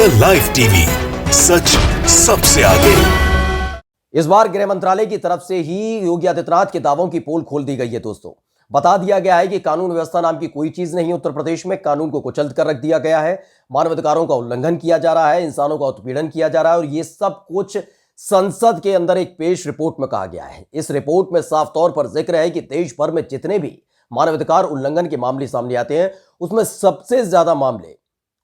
The live TV, सच सबसे आगे। इस बार गृह मंत्रालय की तरफ से ही योगी आदित्यनाथ के दावों की पोल खोल दी गई है। दोस्तों, बता दिया गया है कि कानून व्यवस्था नाम की कोई चीज नहीं है। उत्तर प्रदेश में कानून को कुचल कर रख दिया गया है, मानवाधिकारों का उल्लंघन किया जा रहा है, इंसानों का उत्पीड़न किया जा रहा है और ये सब कुछ संसद के अंदर एक पेश रिपोर्ट में कहा गया है। इस रिपोर्ट में साफ तौर पर जिक्र है कि देश भर में जितने भी मानवाधिकार उल्लंघन के मामले सामने आते हैं उसमें सबसे ज्यादा मामले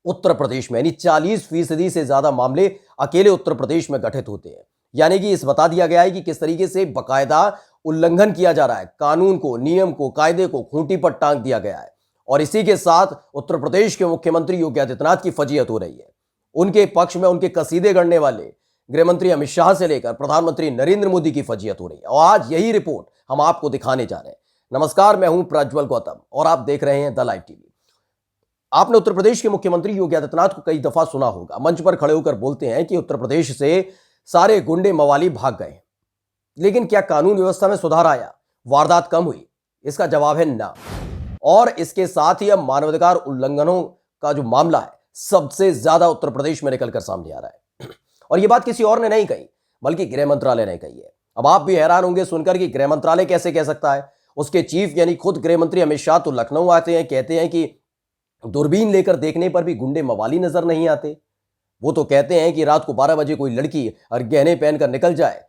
उत्तर प्रदेश में, यानी 40% से ज्यादा मामले अकेले उत्तर प्रदेश में गठित होते हैं। यानी कि इस बता दिया गया है कि किस तरीके से बकायदा उल्लंघन किया जा रहा है, कानून को, नियम को, कायदे को खूंटी पर टांग दिया गया है। और इसी के साथ उत्तर प्रदेश के मुख्यमंत्री योगी आदित्यनाथ की फजीहत हो रही है। उनके पक्ष में उनके कसीदे गढ़ने वाले गृहमंत्री अमित शाह से लेकर प्रधानमंत्री नरेंद्र मोदी की फजीहत हो रही है और आज यही रिपोर्ट हम आपको दिखाने जा रहे हैं। नमस्कार, मैं हूं प्रज्वल गौतम और आप देख रहे हैं द लाइव टीवी। आपने उत्तर प्रदेश के मुख्यमंत्री योगी आदित्यनाथ को कई दफा सुना होगा, मंच पर खड़े होकर बोलते हैं कि उत्तर प्रदेश से सारे गुंडे मवाली भाग गए। लेकिन क्या कानून व्यवस्था में सुधार आया, वारदात कम हुई? इसका जवाब है ना। और इसके साथ ही अब मानवाधिकार उल्लंघनों का जो मामला है सबसे ज्यादा उत्तर प्रदेश में निकलकर सामने आ रहा है। और यह बात किसी और ने नहीं कही बल्कि गृह मंत्रालय ने कही है। अब आप भी हैरान होंगे सुनकर कि गृह मंत्रालय कैसे कह सकता है। उसके चीफ यानी खुद गृह मंत्री अमित शाह तो लखनऊ आते हैं, कहते हैं कि दूरबीन लेकर देखने पर भी गुंडे मवाली नजर नहीं आते। वो तो कहते हैं कि रात को 12 बजे कोई लड़की और गहने पहनकर निकल जाए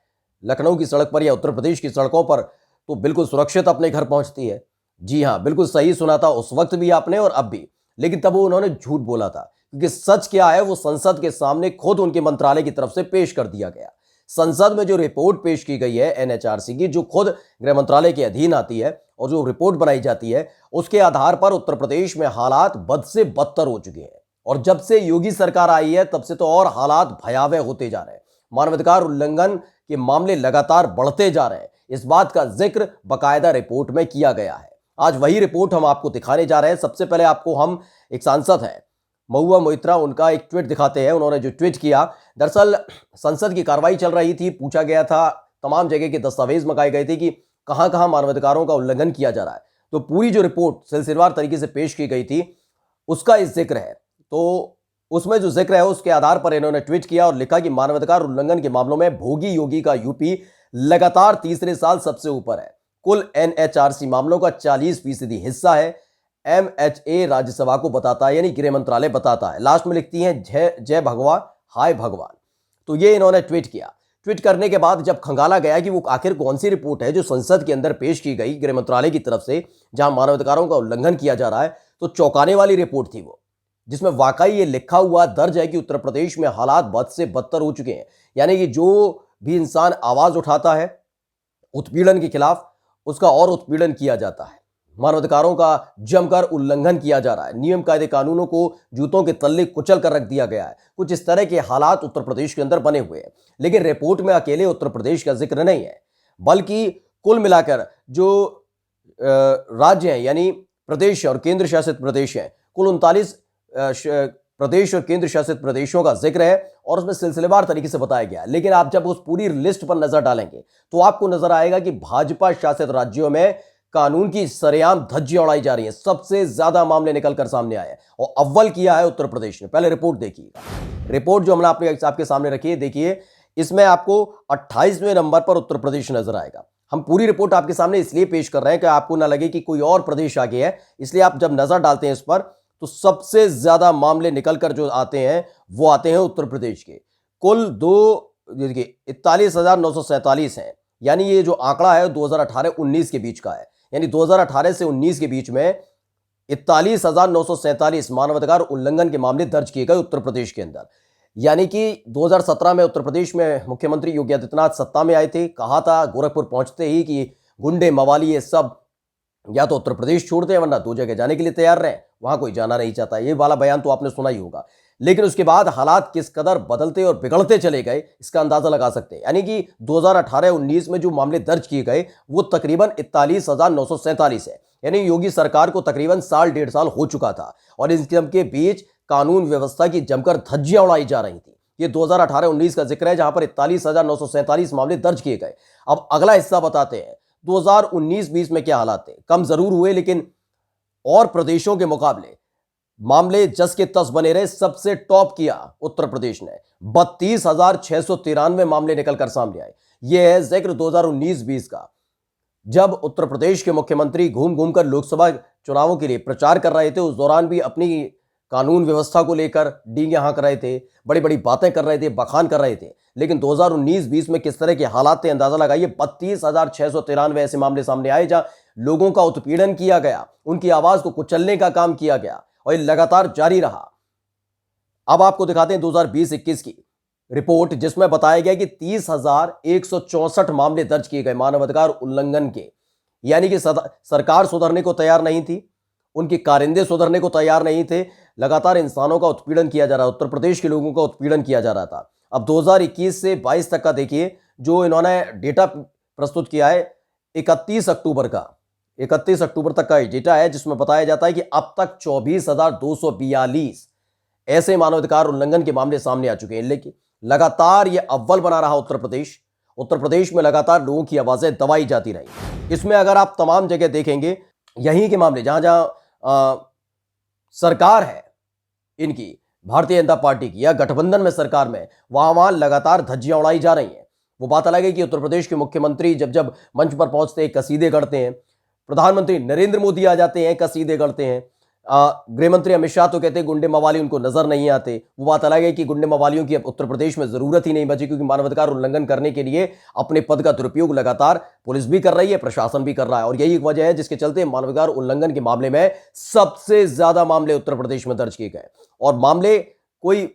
लखनऊ की सड़क पर या उत्तर प्रदेश की सड़कों पर तो बिल्कुल सुरक्षित अपने घर पहुंचती है। जी हां, बिल्कुल सही सुना था, उस वक्त भी आपने और अब भी। लेकिन तब वो उन्होंने झूठ बोला था, क्योंकि सच क्या है वो संसद के सामने खुद उनके मंत्रालय की तरफ से पेश कर दिया गया। संसद में जो रिपोर्ट पेश की गई है एनएचआरसी की, जो खुद गृह मंत्रालय के अधीन आती है और जो रिपोर्ट बनाई जाती है, उसके आधार पर उत्तर प्रदेश में हालात बद से बदतर हो चुके हैं। और जब से योगी सरकार आई है तब से तो और हालात भयावह होते जा रहे हैं। मानवाधिकार उल्लंघन के मामले लगातार बढ़ते जा रहे हैं। इस बात का जिक्र बकायदा रिपोर्ट में किया गया है। आज वही रिपोर्ट हम आपको दिखाने जा रहे हैं। सबसे पहले आपको हम एक सांसद हैं महुआ मोइत्रा, उनका एक ट्वीट दिखाते हैं। उन्होंने जो ट्वीट किया, दरअसल संसद की कार्रवाई चल रही थी, पूछा गया था, तमाम जगह के दस्तावेज मंगाए गए थे कि कहां कहां मानवाधिकारों का उल्लंघन किया जा रहा है। तो पूरी जो रिपोर्ट सिलसिलेवार तरीके से पेश की गई थी उसका इस जिक्र है। तो उसमें जो जिक्र है उसके आधार पर इन्होंने ट्वीट किया और लिखा कि मानवाधिकार उल्लंघन के मामलों में भोगी योगी का यूपी लगातार तीसरे साल सबसे ऊपर है। कुल एनएचआरसी मामलों का 40% हिस्सा है। एमएचए राज्यसभा को बताता है, यानी गृह मंत्रालय बताता है। लास्ट में लिखती है जय जय भगवान, हाय भगवान। तो ये इन्होंने ट्वीट किया। ट्वीट करने के बाद जब खंगाला गया कि वो आखिर कौन सी रिपोर्ट है जो संसद के अंदर पेश की गई गृह मंत्रालय की तरफ से, जहां मानवाधिकारों का उल्लंघन किया जा रहा है, तो चौंकाने वाली रिपोर्ट थी वो, जिसमें वाकई ये लिखा हुआ दर्ज है कि उत्तर प्रदेश में हालात बद से बदतर हो चुके हैं। यानी कि जो भी इंसान आवाज उठाता है उत्पीड़न के खिलाफ, उसका और उत्पीड़न किया जाता है। मानवाधिकारों का जमकर उल्लंघन किया जा रहा है। नियम कायदे कानूनों को जूतों के तले कुचल कर रख दिया गया है। कुछ इस तरह के हालात उत्तर प्रदेश के अंदर बने हुए हैं। लेकिन रिपोर्ट में अकेले उत्तर प्रदेश का जिक्र नहीं है, बल्कि कुल मिलाकर जो राज्य हैं, यानी प्रदेश और केंद्र शासित प्रदेश हैं, कुल 39 प्रदेश और केंद्र शासित प्रदेशों का जिक्र है और उसमें सिलसिलेवार तरीके से बताया गया है। लेकिन आप जब उस पूरी लिस्ट पर नजर डालेंगे तो आपको नजर आएगा कि भाजपा शासित राज्यों में कानून की सरेआम धज्जियां उड़ाई जा रही है। सबसे ज्यादा मामले निकलकर सामने आए हैं और अव्वल किया है उत्तर प्रदेश ने। पहले रिपोर्ट देखिए। रिपोर्ट जो हमने आपके सामने रखी है, देखिए, इसमें आपको 28वें नंबर पर उत्तर प्रदेश नजर आएगा। हम पूरी रिपोर्ट आपके सामने इसलिए पेश कर रहे हैं कि आपको ना लगे कि कोई और प्रदेश आगे है, इसलिए आप जब नजर डालते हैं इस पर तो सबसे ज्यादा मामले निकलकर जो आते हैं वो आते हैं उत्तर प्रदेश के। कुल 41,947 हैं। यानी ये जो आंकड़ा है 2018-19 के बीच का है। यानी 2018 से 19 के बीच में 41,947 मानवाधिकार उल्लंघन के मामले दर्ज किए गए उत्तर प्रदेश के अंदर। यानी कि 2017 में उत्तर प्रदेश में मुख्यमंत्री योगी आदित्यनाथ सत्ता में आए थे। कहा था गोरखपुर पहुंचते ही कि गुंडे मवाली ये सब या तो उत्तर प्रदेश छोड़ते हैं वरना दो जगह जाने के लिए तैयार रहे, वहां कोई जाना नहीं चाहता। ये वाला बयान तो आपने सुना ही होगा। लेकिन उसके बाद हालात किस कदर बदलते और बिगड़ते चले गए इसका अंदाजा लगा सकते हैं। यानी कि 2018-19 में जो मामले दर्ज किए गए वो तकरीबन 41,947 है। यानी योगी सरकार को तकरीबन साल 1.5 साल हो चुका था और इस क्रम के बीच कानून व्यवस्था की जमकर धज्जियां उड़ाई जा रही थी। ये 2018-19 का जिक्र है जहां पर 41,947 मामले दर्ज किए गए। अब अगला हिस्सा बताते हैं 2019-20 में क्या हालात थे। कम जरूर हुए लेकिन और प्रदेशों के मुकाबले मामले जस के तस बने रहे, सबसे टॉप किया उत्तर प्रदेश ने। 32,693 मामले निकलकर सामने आए। यह है जिक्र 2019-20 का, जब उत्तर प्रदेश के मुख्यमंत्री घूम घूमकर लोकसभा चुनावों के लिए प्रचार कर रहे थे। उस दौरान भी अपनी कानून व्यवस्था को लेकर डींगे हाँक रहे थे, बड़ी बड़ी बातें कर रहे थे, बखान कर रहे थे। लेकिन 2019-20 में किस तरह के हालात थे, अंदाजा लगाइए। 32,693 ऐसे मामले सामने आए जहां लोगों का उत्पीड़न किया गया, उनकी आवाज को कुचलने का काम किया गया, और ये लगातार जारी रहा। अब आपको दिखाते हैं 2020-21 की रिपोर्ट, जिसमें बताया गया कि 30,164 मामले दर्ज किए गए मानवाधिकार उल्लंघन के। यानी कि सरकार सुधरने को तैयार नहीं थी, उनके कारिंदे सुधरने को तैयार नहीं थे। लगातार इंसानों का उत्पीड़न किया जा रहा है, उत्तर प्रदेश के लोगों का उत्पीड़न किया जा रहा था। अब 2021 से 22 तक का देखिए, जो इन्होंने डेटा प्रस्तुत किया है 31 अक्टूबर का, 31 अक्टूबर तक का डेटा है, जिसमें बताया जाता है कि अब तक 24,242 ऐसे मानवाधिकार उल्लंघन के मामले सामने आ चुके हैं। लेकिन लगातार ये अव्वल बना रहा उत्तर प्रदेश। उत्तर प्रदेश में लगातार लोगों की आवाजें दबाई जाती रही। इसमें अगर आप तमाम जगह देखेंगे, यहीं के मामले जहां जहां सरकार है इनकी, भारतीय जनता पार्टी की, या गठबंधन में सरकार में, वहां लगातार धज्जियां उड़ाई जा रही हैं। वो बात अलग है कि उत्तर प्रदेश के मुख्यमंत्री जब जब मंच पर पहुंचते हैं, कसीदे गढ़ते हैं। प्रधानमंत्री नरेंद्र मोदी आ जाते हैं, कसीदे गढ़ते हैं। गृह मंत्री अमित शाह तो कहते हैं गुंडे मवाली उनको नजर नहीं आते। वो बात अलग है कि गुंडे मवालियों की अब उत्तर प्रदेश में जरूरत ही नहीं बची, क्योंकि मानवाधिकार उल्लंघन करने के लिए अपने पद का दुरुपयोग लगातार पुलिस भी कर रही है, प्रशासन भी कर रहा है। और यही एक वजह है जिसके चलते मानवाधिकार उल्लंघन के मामले में सबसे ज्यादा मामले उत्तर प्रदेश में दर्ज किए गए। और मामले कोई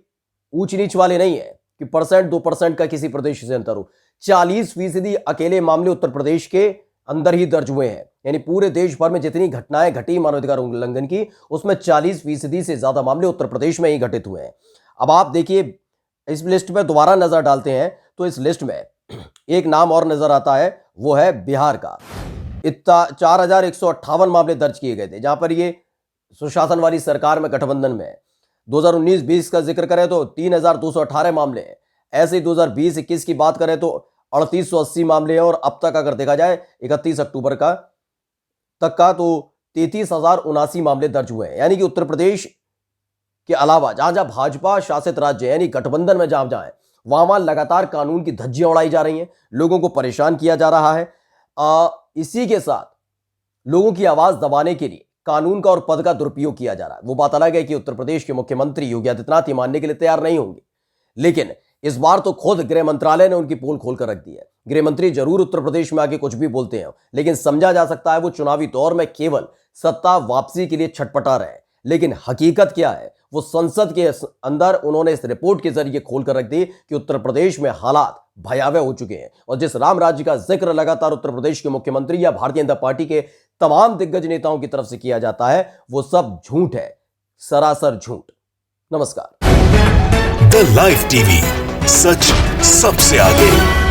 ऊंच नीच वाले नहीं है कि 1% 2% का किसी प्रदेश से अंतर हो। 40% अकेले मामले उत्तर प्रदेश के अंदर ही दर्ज हुए हैं। यानी पूरे देश भर में जितनी घटनाएं घटी मानवाधिकार उल्लंघन की, उसमें 40% से ज्यादा मामले उत्तर प्रदेश में ही घटित हुए हैं। अब आप देखिए, इस लिस्ट में दोबारा नजर डालते हैं तो इस लिस्ट में एक नाम और नजर आता है, वो है बिहार का। इतना 4,158 मामले दर्ज किए गए थे, जहां पर ये सुशासन वाली सरकार में गठबंधन में है। 2019-20 का जिक्र करें तो 3,218 मामले हैं। ऐसे ही 2020-21 की बात करें तो 3,880 मामले हैं। और अब तक अगर देखा जाए 31 अक्टूबर का तक का, तो 33,079 मामले दर्ज हुए हैं। यानी कि उत्तर प्रदेश के अलावा जहां जहां भाजपा शासित राज्य यानी गठबंधन में जहां जहां है, वहां लगातार कानून की धज्जियां उड़ाई जा रही हैं, लोगों को परेशान किया जा रहा है। इसी के साथ लोगों की आवाज दबाने के लिए कानून का और पद का दुरुपयोग किया जा रहा है। वो बात अलग है कि उत्तर प्रदेश के मुख्यमंत्री योगी आदित्यनाथ ये मानने के लिए तैयार नहीं होंगे, लेकिन इस बार तो खुद गृह मंत्रालय ने उनकी पोल खोल कर रख दी है। गृह मंत्री जरूर उत्तर प्रदेश में आके कुछ भी बोलते हैं, लेकिन समझा जा सकता है वो चुनावी दौर में केवल सत्ता वापसी के लिए छटपटा रहे हैं। लेकिन हकीकत क्या है, वो संसद के अंदर उन्होंने इस रिपोर्ट के जरिए खोल कर रख दी कि उत्तर प्रदेश में हालात भयावह हो चुके हैं। और जिस राम राज्य का जिक्र लगातार उत्तर प्रदेश के मुख्यमंत्री या भारतीय जनता पार्टी के तमाम दिग्गज नेताओं की तरफ से किया जाता है, वो सब झूठ है, सरासर झूठ। नमस्कार। द लाइव टीवी, सच सबसे आगे।